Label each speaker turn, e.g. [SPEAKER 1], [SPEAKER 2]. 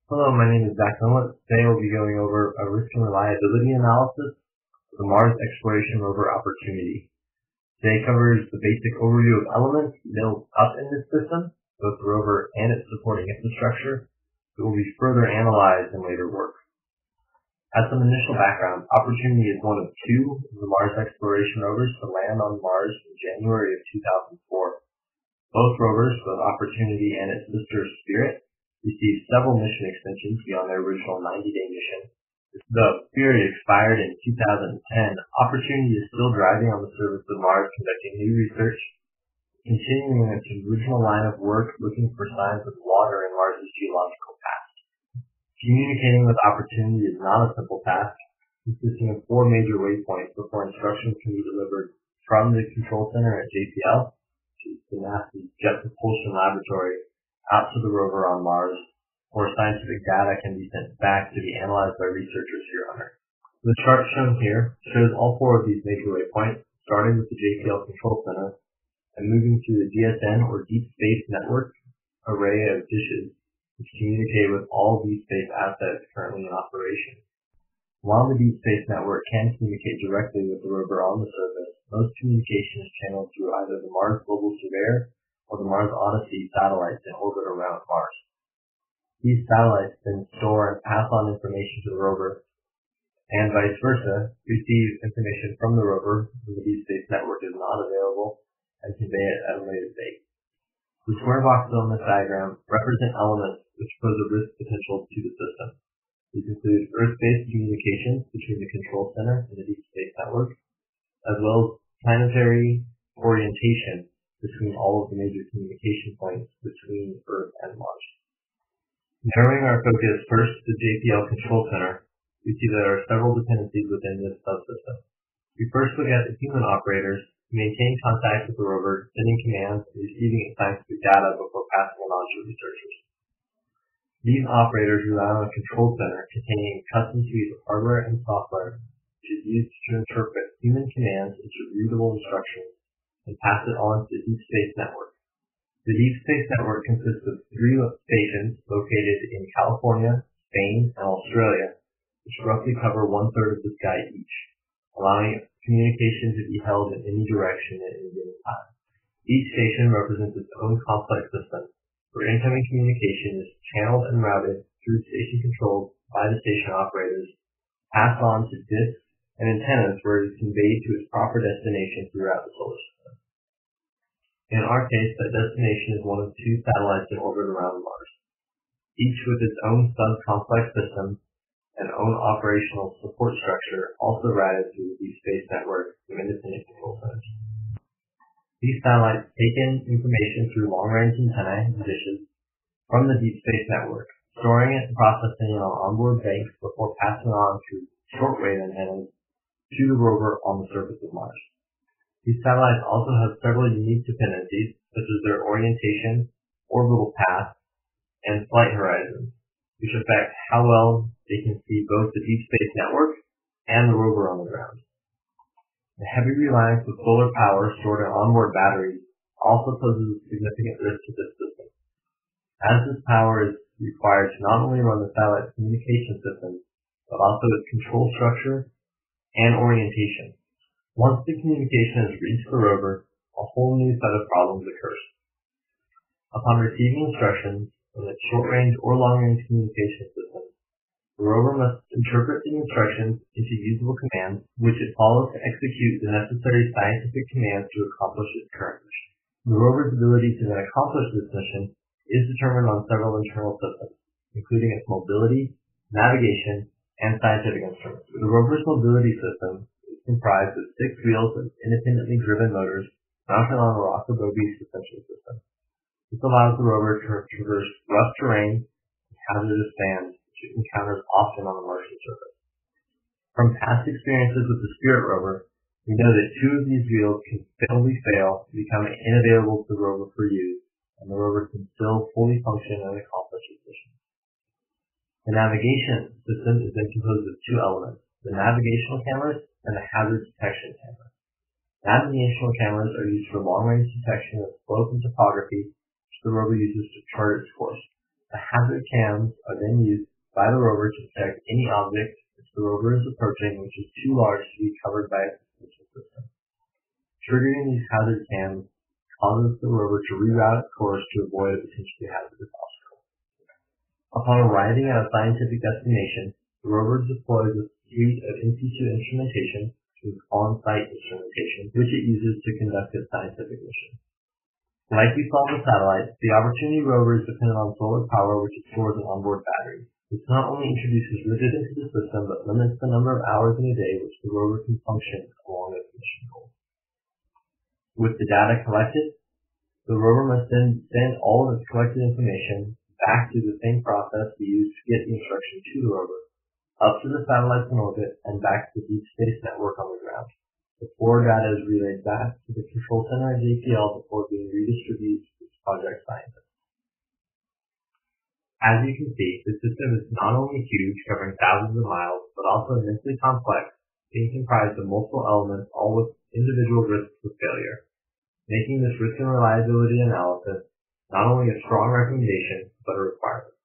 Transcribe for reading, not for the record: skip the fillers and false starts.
[SPEAKER 1] Hello, my name is Zach Dunlap. Today we'll be going over a risk and reliability analysis of the Mars Exploration Rover opportunity. Today covers the basic overview of elements built up in this system, both the rover and its supporting infrastructure, that will be further analyzed in later work. As some initial background, Opportunity is one of two of the Mars exploration rovers to land on Mars in January of 2004. Both rovers, both Opportunity and its sister Spirit, received several mission extensions beyond their original 90-day mission. Though Spirit expired in 2010, Opportunity is still driving on the surface of Mars conducting new research, continuing its original line of work looking for signs of water in Mars' geological past. Communicating with Opportunity is not a simple task, consisting of 4 major waypoints before instructions can be delivered from the control center at JPL, which is the NASA's Jet Propulsion Laboratory, out to the rover on Mars, or scientific data can be sent back to be analyzed by researchers here on Earth. The chart shown here shows all 4 of these major waypoints, starting with the JPL Control Center and moving through the DSN or Deep Space Network array of dishes, which communicate with all deep space assets currently in operation. While the Deep Space Network can communicate directly with the rover on the surface, most communication is channeled through either the Mars Global Surveyor or the Mars Odyssey satellites in orbit around Mars. These satellites then store and pass on information to the rover, and vice versa, receive information from the rover when the Deep Space Network is not available, and convey it at a later date. The square boxes on this diagram represent elements which pose a risk potential to the system. These include Earth-based communications between the control center and the Deep Space Network, as well as planetary orientation between all of the major communication points between Earth and Mars. Narrowing our focus first to the JPL Control Center, we see that there are several dependencies within this subsystem. We first look at the human operators who maintain contact with the rover, sending commands and receiving scientific data before passing it on to researchers. These operators rely on a control center containing a custom suite of hardware and software which is used to interpret human commands into readable instructions and pass it on to the Deep Space Network. The Deep Space Network consists of 3 stations located in California, Spain, and Australia, which roughly cover 1/3 of the sky each, allowing communication to be held in any direction at any given time. Each station represents its own complex system, where incoming communication is channeled and routed through station controls by the station operators, passed on to disks and antennas where it is conveyed to its proper destination throughout the solar system. In our case, that destination is one of 2 satellites in orbit around Mars, each with its own sub-complex system and own operational support structure, also routed through the Deep Space Network through independent control centers. These satellites take in information through long-range antennae and dishes from the Deep Space Network, storing it and processing it on onboard banks before passing on through shortwave antennas to the rover on the surface of Mars. These satellites also have several unique dependencies, such as their orientation, orbital path, and flight horizons, which affect how well they can see both the Deep Space Network and the rover on the ground. The heavy reliance of solar power stored in onboard batteries also poses a significant risk to this system, as this power is required to not only run the satellite's communication systems, but also its control structure and orientation. Once the communication has reached the rover, a whole new set of problems occurs. Upon receiving instructions from its short-range or long-range communication systems, the rover must interpret the instructions into usable commands, which it follows to execute the necessary scientific commands to accomplish its current mission. The rover's ability to then accomplish this mission is determined on several internal systems, including its mobility, navigation, and scientific instruments. The rover's mobility system is comprised of 6 wheels of independently driven motors mounted on a rocker-bogie suspension system. This allows the rover to traverse rough terrain and hazardous sands, which it encounters often on the Martian surface. From past experiences with the Spirit rover, we know that 2 of these wheels can fatally fail to become unavailable to the rover for use, and the rover can still fully function and accomplish its mission. The navigation system is then composed of 2 elements, the navigational cameras and the hazard detection camera. Navigational cameras are used for long-range detection of slope and topography, which the rover uses to chart its course. The hazard cams are then used by the rover to detect any object which the rover is approaching which is too large to be covered by its suspension system. Triggering these hazard cams causes the rover to reroute its course to avoid a potentially hazardous obstacle. Upon arriving at a scientific destination, the rover deploys a suite of in-situ instrumentation, which is on-site instrumentation, which it uses to conduct its scientific mission. Like we saw with satellites, the Opportunity rover is dependent on solar power, which it stores in onboard batteries. This not only introduces rigid into the system, but limits the number of hours in a day which the rover can function along its mission goals. With the data collected, the rover must then send all of its collected information back to the same process we used to get the instruction to the rover, up to the satellites in orbit, and back to the deep space network on the ground. The forward data is relayed back to the control center at JPL before being redistributed to its project scientists. As you can see, the system is not only huge, covering thousands of miles, but also immensely complex, being comprised of multiple elements, all with individual risks of failure, making this risk and reliability analysis not only a strong recommendation, but a requirement.